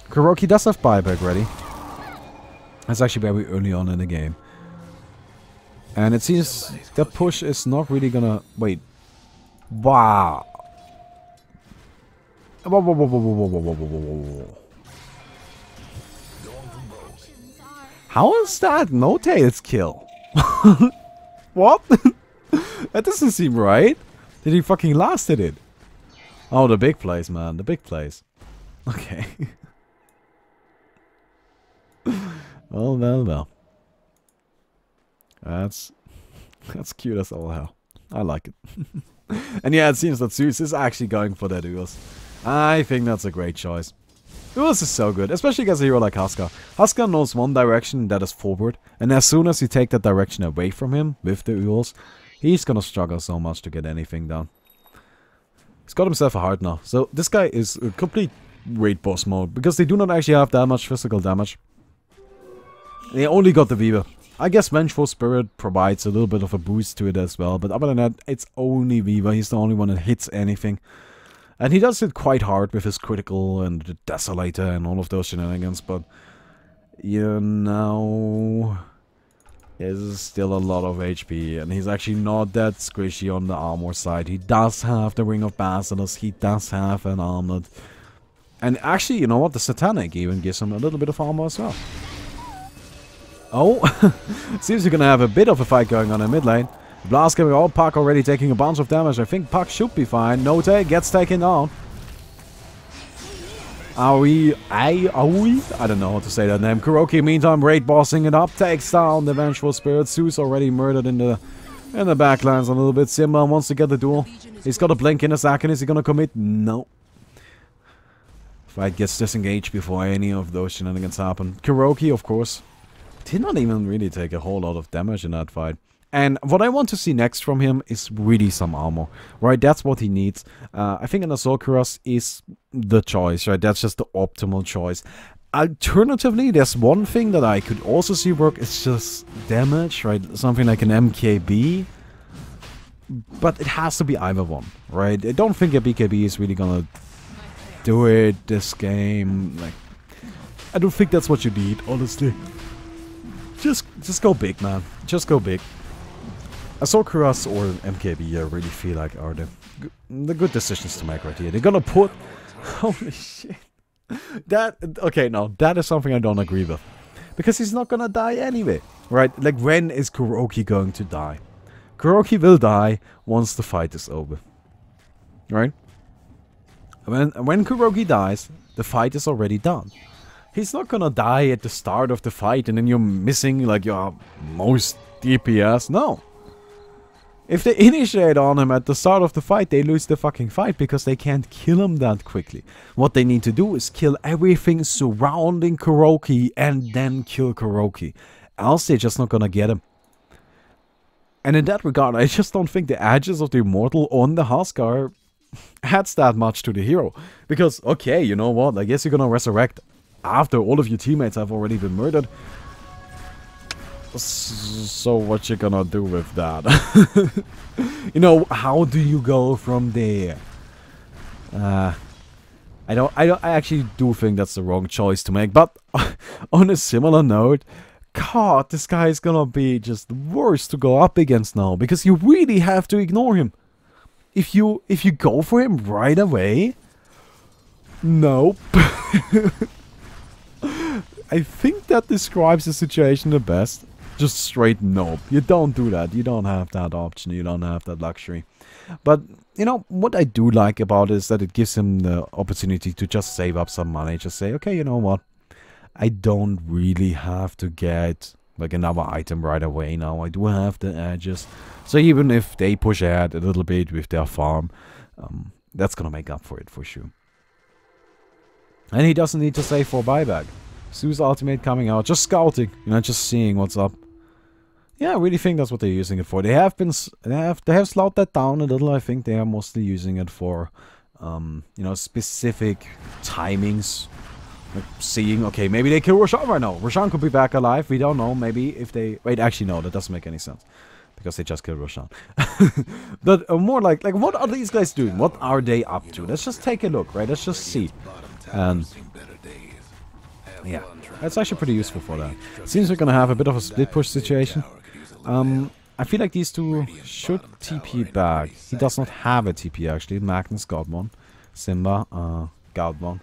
Kuroki does have buyback ready. That's actually very early on in the game. And it seems that push is not really gonna... Wait. Wow. Whoa, whoa, whoa, whoa, whoa, whoa, whoa, whoa, whoa. How is that Notate's kill? What? That doesn't seem right. Did he fucking lasted it? Oh, the big plays, man. The big plays. Okay. Well, well, well. That's cute as all hell. I like it. And yeah, it seems that Zeus is actually going for that Urus. I think that's a great choice. Urus is so good, especially against a hero like Huskar. Huskar knows one direction, that is forward. And as soon as you take that direction away from him with the Urus, he's gonna struggle so much to get anything done. He's got himself a heart now. So this guy is a complete raid boss mode, because they do not actually have that much physical damage. They only got the Weaver. I guess Vengeful Spirit provides a little bit of a boost to it as well, but other than that, it's only Weaver. He's the only one that hits anything. And he does hit quite hard with his critical and the Desolator and all of those shenanigans, but... You know... There's still a lot of HP, and he's actually not that squishy on the armor side. He does have the Ring of Basilisk, he does have an armored. And actually, you know what? The Satanic even gives him a little bit of armor as well. Oh, seems you're gonna have a bit of a fight going on in mid lane. Blast coming out, Puck already taking a bunch of damage. I think Puck should be fine. Note gets taken down. Aoi? I don't know how to say that name. Kuroki, meantime, raid bossing it up, takes down the Vengeful Spirit. Zeus already murdered in the backlines a little bit. Simba wants to get the duel. He's got a blink in a second. Is he gonna commit? No. Fight gets disengaged before any of those shenanigans happen. Kuroki, of course, did not even really take a whole lot of damage in that fight. And what I want to see next from him is really some armor, right? That's what he needs. I think an Assault Cuirass is the choice, right? That's just the optimal choice. Alternatively, there's one thing that I could also see work. It's just damage, right? Something like an MKB. But it has to be either one, right? I don't think a BKB is really gonna do it this game. Like, I don't think that's what you need, honestly. Just go big, man. Just go big. Assault Cuirass or MKB, I really feel like are the good decisions to make right here. They're gonna put... Holy shit. Okay, no, that is something I don't agree with. Because he's not gonna die anyway, right? Like, when is Kuroki going to die? Kuroki will die once the fight is over. Right? When Kuroki dies, the fight is already done. He's not gonna die at the start of the fight and then you're missing like your most DPS. No. If they initiate on him at the start of the fight, they lose the fucking fight because they can't kill him that quickly. What they need to do is kill everything surrounding Kuroki and then kill Kuroki. Else they're just not gonna get him. And in that regard, I just don't think the edges of the Immortal on the HUSKAR adds that much to the hero. Because, okay, you know what, I guess you're gonna resurrect after all of your teammates have already been murdered. So what you gonna do with that? You know, how do you go from there? I actually do think that's the wrong choice to make. But on a similar note, God, this guy is gonna be just worse to go up against now, because you really have to ignore him. If you go for him right away, nope. I think that describes the situation the best. Just straight nope. You don't do that. You don't have that option. You don't have that luxury. But, you know, what I do like about it is that it gives him the opportunity to just save up some money. Just say, okay, you know what? I don't really have to get, like, another item right away now. I do have the edges. So even if they push ahead a little bit with their farm, that's gonna make up for it for sure. And he doesn't need to save for buyback. Sue's ultimate coming out, just scouting, you know, just seeing what's up. Yeah, I really think that's what they're using it for. They have slowed that down a little. I think they are mostly using it for, you know, specific timings. Like seeing, okay, maybe they kill Roshan right now. Roshan could be back alive. We don't know. Maybe if they wait, actually no, that doesn't make any sense because they just killed Roshan. But more like what are these guys doing? What are they up to? Let's just take a look, right? Let's just see. And yeah, that's actually pretty useful for that. Seems we're gonna have a bit of a split push situation. I feel like these two should TP back. He does not have a TP actually. Magnus got one. Simba got one.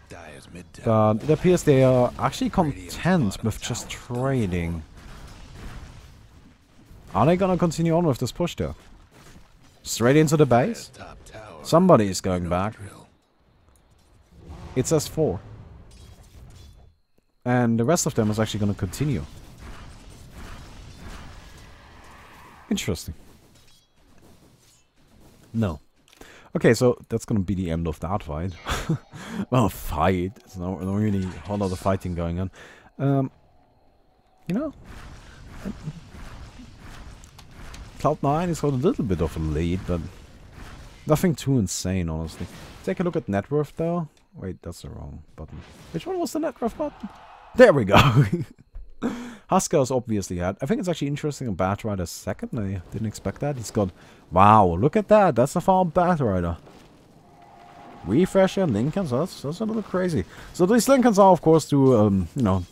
But it appears they are actually content with just trading. Are they gonna continue on with this push though? Straight into the base? Somebody is going back. It says 4. And the rest of them is actually going to continue. Interesting. No. Okay, so that's going to be the end of that fight. Well, fight. There's not really a whole lot of fighting going on. You know, Cloud9 is got a little bit of a lead, but nothing too insane, honestly. Take a look at net worth, though. Wait, that's the wrong button. Which one was the net worth button? There we go. HUSKAR is obviously had. I think it's actually interesting on Batrider second. I didn't expect that. He's got... Wow, look at that. That's a farm Batrider. Refresher, Lincolns. That's a little crazy. So these Lincolns are, of course, to, you know,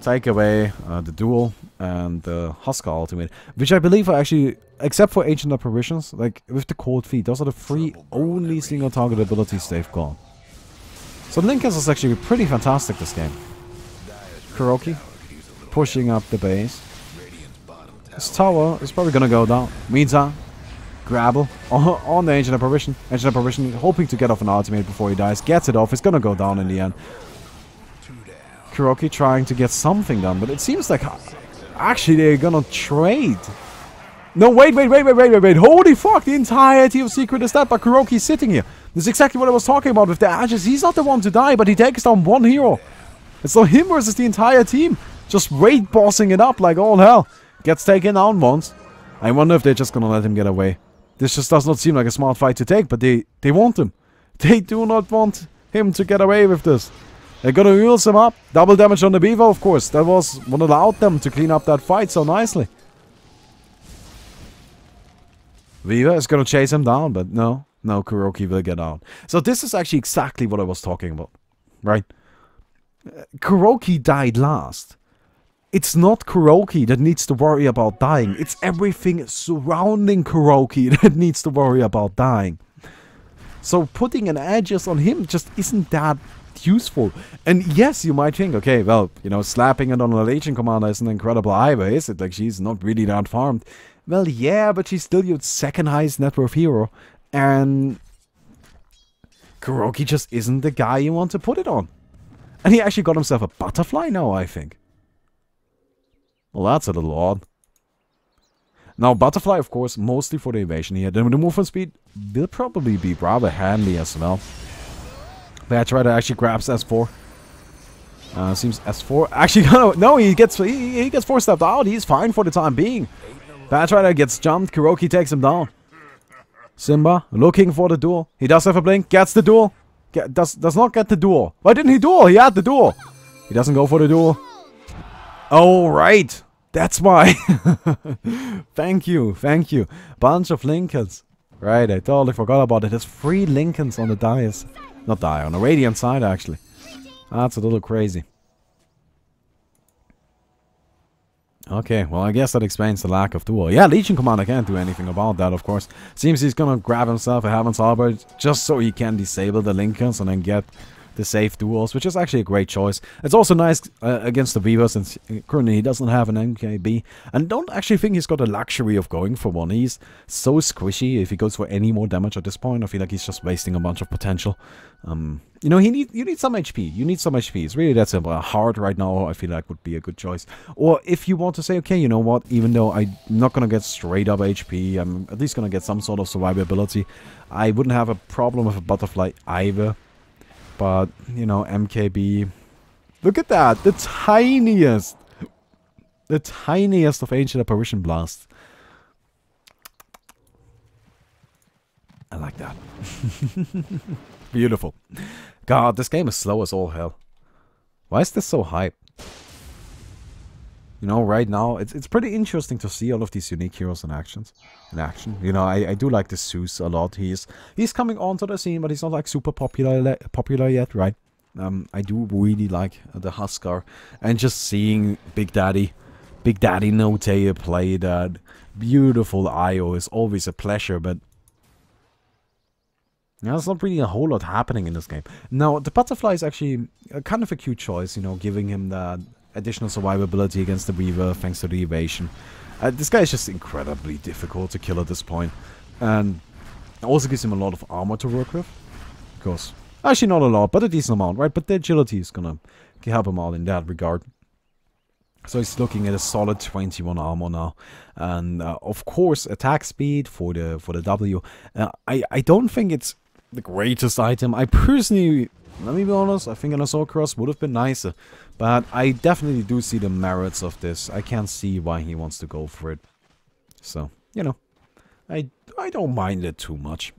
take away the duel and the HUSKAR ultimate. Which I believe are actually, except for Ancient Apparitions, like with the Cold Feet, those are the 3 only single target abilities they've got. So Lincolns is actually pretty fantastic this game. Kuroki pushing up the base. This tower is probably gonna go down. Miza, Grabble on the Ancient Apparition. Ancient Apparition hoping to get off an ultimate before he dies. Gets it off. It's gonna go down in the end. Kuroki trying to get something done, but it seems like actually they're gonna trade. No, wait. Holy fuck, the entirety of Secret is dead, but Kuroki's sitting here. This is exactly what I was talking about with the edges. He's not the one to die, but he takes down one hero. It's not him versus the entire team. Just raid bossing it up like all hell. Gets taken down once. I wonder if they're just gonna let him get away. This just does not seem like a smart fight to take, but they want him. They do not want him to get away with this. They're gonna heal him up. Double damage on the Beaver, of course. That was what allowed them to clean up that fight so nicely. Beaver is gonna chase him down, but no, Kuroki will get out. So this is actually exactly what I was talking about, right? Kuroki died last. It's not Kuroki that needs to worry about dying. It's everything surrounding Kuroki that needs to worry about dying. So putting an Aegis on him just isn't that useful. And yes, you might think, okay, well, you know, slapping it on a Legion Commander isn't incredible either, is it? Like, she's not really that farmed. Well, yeah, but she's still your second highest net worth hero. And Kuroki just isn't the guy you want to put it on. And he actually got himself a butterfly now, I think. Well, that's a little odd. Now, Butterfly, of course, mostly for the evasion here. Then the movement speed will probably be rather handy as well. Bad Rider actually grabs S4. Seems S4 actually no, he gets 4-stepped out. He's fine for the time being. Bad Rider gets jumped. Kuroki takes him down. Simba looking for the duel. He does have a blink. Gets the duel. Does not get the duel. Why didn't he duel? He had the duel. He doesn't go for the duel. Oh right, that's why. Thank you. Bunch of Lincolns. Right, I totally forgot about it. There's 3 Lincolns on the dais. Not on the Radiant side actually. That's a little crazy. Okay, well I guess that explains the lack of duel. Yeah, Legion Commander can't do anything about that, of course. Seems he's gonna grab himself a Heaven's Halberd just so he can disable the Lincolns and then get the safe duels, which is actually a great choice. It's also nice against the Weaver, since currently he doesn't have an MKB. And don't actually think he's got the luxury of going for one. He's so squishy. If he goes for any more damage at this point, I feel like he's just wasting a bunch of potential. You know, you need some HP. You need some HP. It's really that simple. Hard right now, I feel like, would be a good choice. Or if you want to say, okay, you know what, even though I'm not going to get straight up HP, I'm at least going to get some sort of survivability, I wouldn't have a problem with a Butterfly either. But, you know, MKB... Look at that! The tiniest! The tiniest of Ancient Apparition Blasts. I like that. Beautiful. God, this game is slow as all hell. Why is this so hype? You know, right now, it's pretty interesting to see all of these unique heroes in action. You know, I do like this Zeus a lot. He's coming onto the scene, but he's not like super popular yet, right? I do really like the HUSKAR, and just seeing Big Daddy Note play that beautiful IO is always a pleasure, but yeah, there's not really a whole lot happening in this game. Now, the Butterfly is actually kind of a cute choice, you know, giving him that additional survivability against the Weaver thanks to the evasion. This guy is just incredibly difficult to kill at this point. And it also gives him a lot of armor to work with. Because, actually not a lot, but a decent amount, right? But the agility is gonna help him out in that regard. So he's looking at a solid 21 armor now. And of course, attack speed for the W. I don't think it's the greatest item. I personally... Let me be honest, I think an Assault Cross would have been nicer. But I definitely do see the merits of this. I can't see why he wants to go for it. So, you know, I don't mind it too much.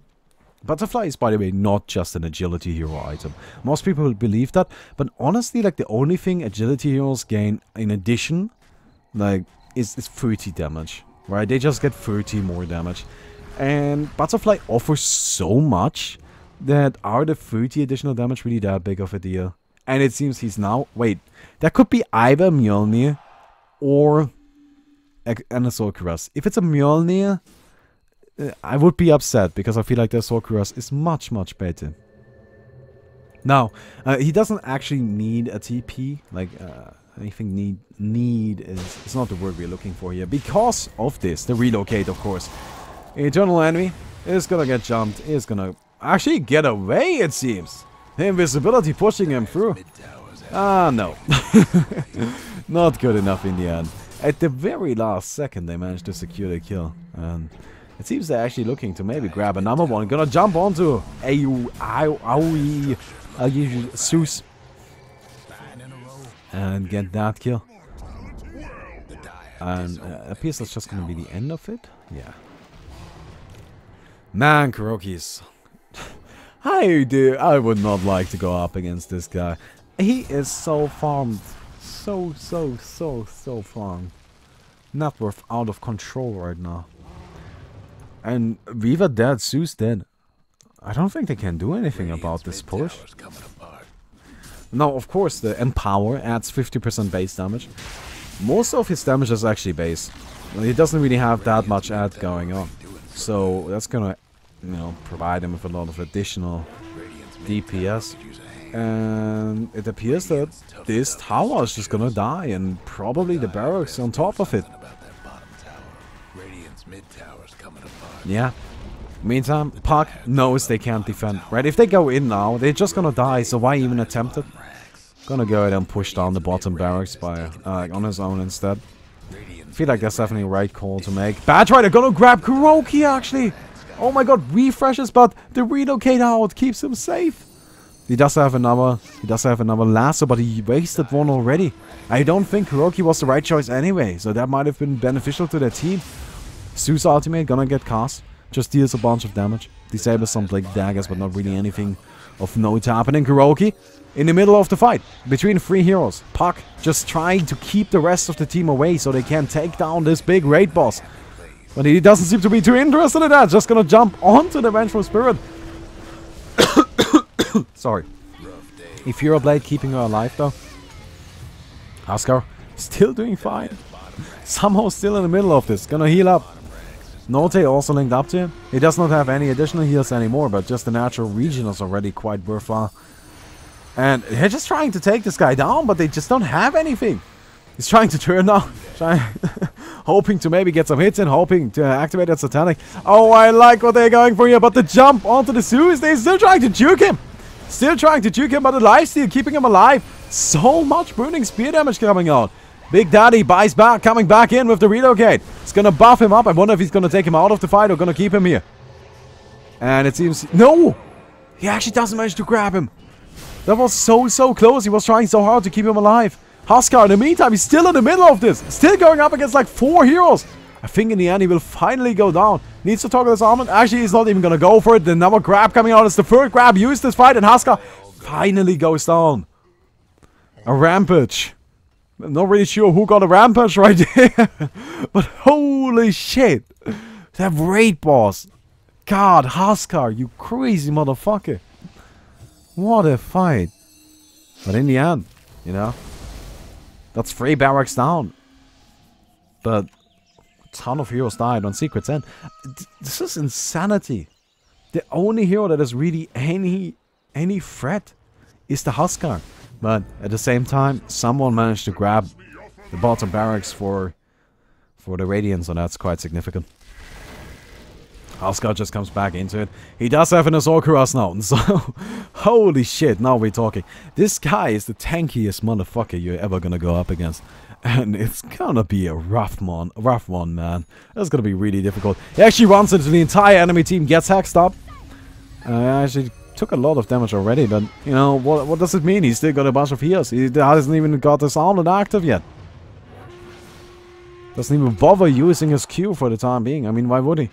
Butterfly is, by the way, not just an agility hero item. Most people believe that. But honestly, like, the only thing agility heroes gain in addition, like, is 30 damage. Right? They just get 30 more damage. And Butterfly offers so much that are the 30 additional damage really that big of a deal? And it seems he's now... Wait, that could be either Mjolnir or an Assault Cuirass. If it's a Mjolnir, I would be upset because I feel like the Assault Cuirass is much, much better. Now, he doesn't actually need a TP. Like, I think need is not the word we're looking for here. Because of this, the relocate, of course. Eternal Enemy is gonna get jumped, is gonna... actually get away, it seems. Invisibility pushing him through. Ah, no. Not good enough in the end. At the very last second, they managed to secure the kill. And it seems they're actually looking to maybe grab another one. Gonna jump onto Zeus. And get that kill. And appears that's just gonna be the end of it. Yeah. Man, Kuroki's... I would not like to go up against this guy. He is so farmed. So farmed. Net worth out of control right now. And Weaver dead, Zeus dead. I don't think they can do anything about this push. Now, of course, the Empower adds 50% base damage. Most of his damage is actually base. He doesn't really have that much add going on. So that's gonna, you know, provide him with a lot of additional DPS. And it appears that this tower is just gonna die, and probably the barracks on top of it. Yeah. Meantime, Puck knows they can't defend. Right? If they go in now, they're just gonna die, so why even attempt it? Gonna go ahead and push down the bottom barracks by on his own instead. I feel like that's definitely the right call to make. Bad Rider gonna grab Kuroki, actually. Oh my god, refreshes, but the relocate out keeps him safe. He does have another lasso, but he wasted one already. I don't think Kuroki was the right choice anyway, so that might have been beneficial to their team. Sue's ultimate gonna get cast. Just deals a bunch of damage. Disables some Blade Daggers, but not really anything of note happening. Kuroki in the middle of the fight between 3 heroes. Puck just trying to keep the rest of the team away so they can take down this big raid boss. But he doesn't seem to be too interested in that. Just gonna jump onto the Vengeful Spirit. Sorry. Ethereal Blade keeping her alive though. HUSKAR still doing fine. Somehow still in the middle of this. Gonna heal up. Note also linked up to him. He does not have any additional heals anymore, but just the natural regen is already quite worthwhile. And they're just trying to take this guy down, but they just don't have anything. He's trying to turn now. Hoping to maybe get some hits in, hoping to activate that Satanic. Oh, I like what they're going for here, but the jump onto the Zeus, they're still trying to juke him. Still trying to juke him, but the lifesteal keeping him alive. So much burning spear damage coming out. Big Daddy buys back, coming back in with the relocate. It's gonna buff him up. I wonder if he's gonna take him out of the fight or gonna keep him here. And it seems... No! He actually doesn't manage to grab him. That was so close. He was trying so hard to keep him alive. HUSKAR, in the meantime, he's still in the middle of this. Still going up against like 4 heroes. I think in the end he will finally go down. Needs to toggle his armor. Actually, he's not even gonna go for it. The number grab coming out. It's the third grab used this fight, and HUSKAR finally goes down. A rampage. I'm not really sure who got a rampage right there. But holy shit. That raid boss. God, HUSKAR, you crazy motherfucker. What a fight. But in the end, you know, that's 3 barracks down. But a ton of heroes died on Secret's End. This is insanity. The only hero that is really any threat is the HUSKAR. But at the same time, someone managed to grab the bottom barracks for the Radiant, so that's quite significant. HUSKAR just comes back into it. He does have an Assault Cuirass now, so holy shit, now we're talking. This guy is the tankiest motherfucker you're ever gonna go up against. And it's gonna be a rough one, man. It's gonna be really difficult. He actually runs into the entire enemy team, gets hexed up. Actually took a lot of damage already, but you know, what does it mean? He's still got a bunch of heals. He hasn't even got his armlet active yet. Doesn't even bother using his Q for the time being. I mean, why would he?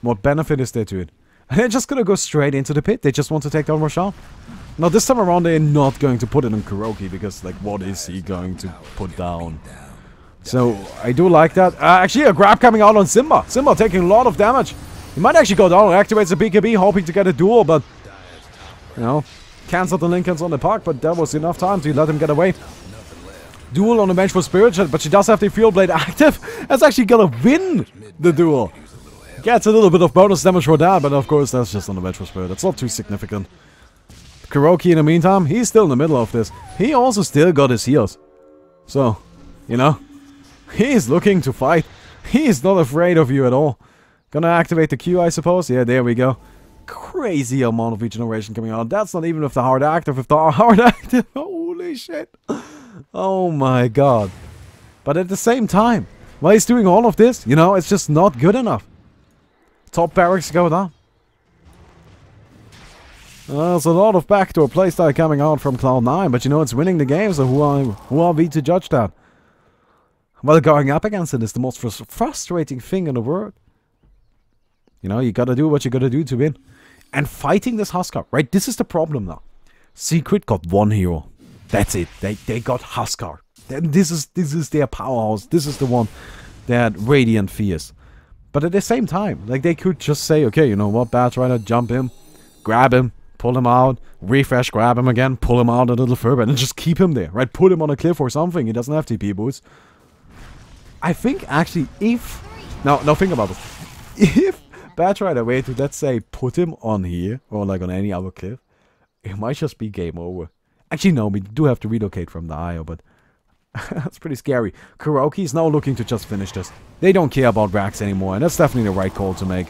What benefit is there to it? And they're just gonna go straight into the pit. They just want to take down Roshan. Now this time around they're not going to put it on Kuroki, because like, what is he going to put down? So I do like that. Actually a grab coming out on Simba. Simba taking a lot of damage. He might actually go down and activates the BKB, hoping to get a duel, but you know, cancelled the Lincolns on the park, but that was enough time to let him get away. Duel on the Vengeful Spirit, but she does have the Fuel Blade active. That's actually gonna win the duel. Gets a little bit of bonus damage for that, but of course that's just on the Vengeful Spirit. It's not too significant. Kuroki in the meantime, he's still in the middle of this. He also still got his heals. So, you know, he's looking to fight. He's not afraid of you at all. Gonna activate the Q, I suppose. Yeah, there we go. Crazy amount of regeneration coming out. That's not even with the hard active. With the hard active, holy shit. Oh my god. But at the same time, while he's doing all of this, you know, it's just not good enough. Top barracks go down. There's a lot of backdoor playstyle coming out from Cloud9, but you know, it's winning the game, so who are we to judge that? Well, going up against it is the most frustrating thing in the world. You know, you gotta do what you gotta do to win. And fighting this HUSKAR, right? This is the problem now. Secret got 1 hero. That's it. They got HUSKAR. This is their powerhouse. This is the one that Radiant fears. But at the same time, like, they could just say, okay, you know what, Bad Rider, jump him, grab him, pull him out, refresh, grab him again, pull him out a little further, and just keep him there, right? Put him on a cliff or something. He doesn't have TP boots. I think actually if... Now think about this. If Bad Rider were to, let's say, put him on here, or like on any other cliff, it might just be game over. Actually, no, we do have to relocate from the IO, but that's pretty scary. Kuroki is now looking to just finish this. They don't care about racks anymore, and that's definitely the right call to make.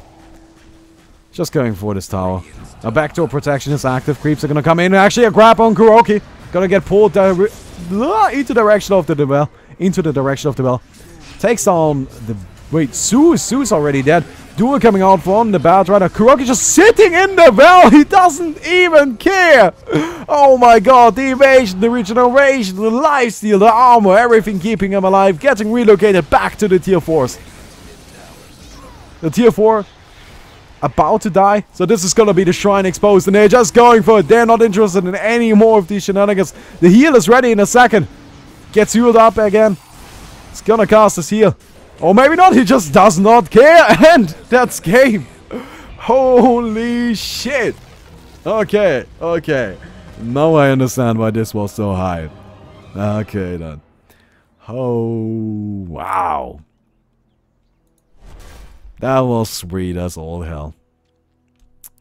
Just going for this tower. Now backdoor protection is active. Creeps are gonna come in. Actually, a grab on Kuroki. Gonna get pulled into the direction of the well. Takes down the... Wait, Sue's already dead. Duel coming out from the Bat Rider. Kuroki just sitting in the well. He doesn't even care. Oh my god. The evasion, the regeneration, the lifesteal, the armor, everything keeping him alive. Getting relocated back to the tier 4s. The tier 4 about to die. So this is gonna be the shrine exposed. And they're just going for it. They're not interested in any more of these shenanigans. The heal is ready in a second. Gets healed up again. He's gonna cast his heal. Or maybe not, he just does not care, and that's game. Holy shit. Okay, okay. Now I understand why this was so high. Okay, then. Oh, wow. That was sweet as all hell.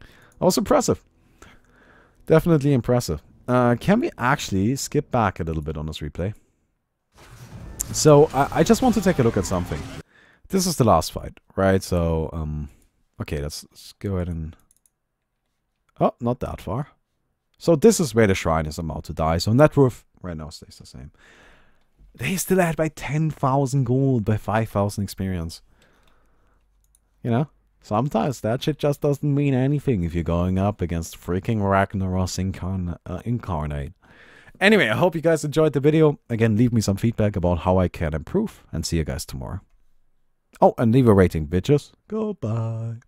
That was impressive. Definitely impressive. Can we actually skip back a little bit on this replay? So, I just want to take a look at something. This is the last fight, right? So, okay, let's go ahead and... Oh, not that far. So, this is where the shrine is about to die. So, net worth right now stays the same. They still ahead by 10,000 gold, by 5,000 experience. You know? Sometimes that shit just doesn't mean anything if you're going up against freaking Ragnaros incarnate. Anyway, I hope you guys enjoyed the video. Again, leave me some feedback about how I can improve. And see you guys tomorrow. Oh, and leave a rating, bitches. Goodbye.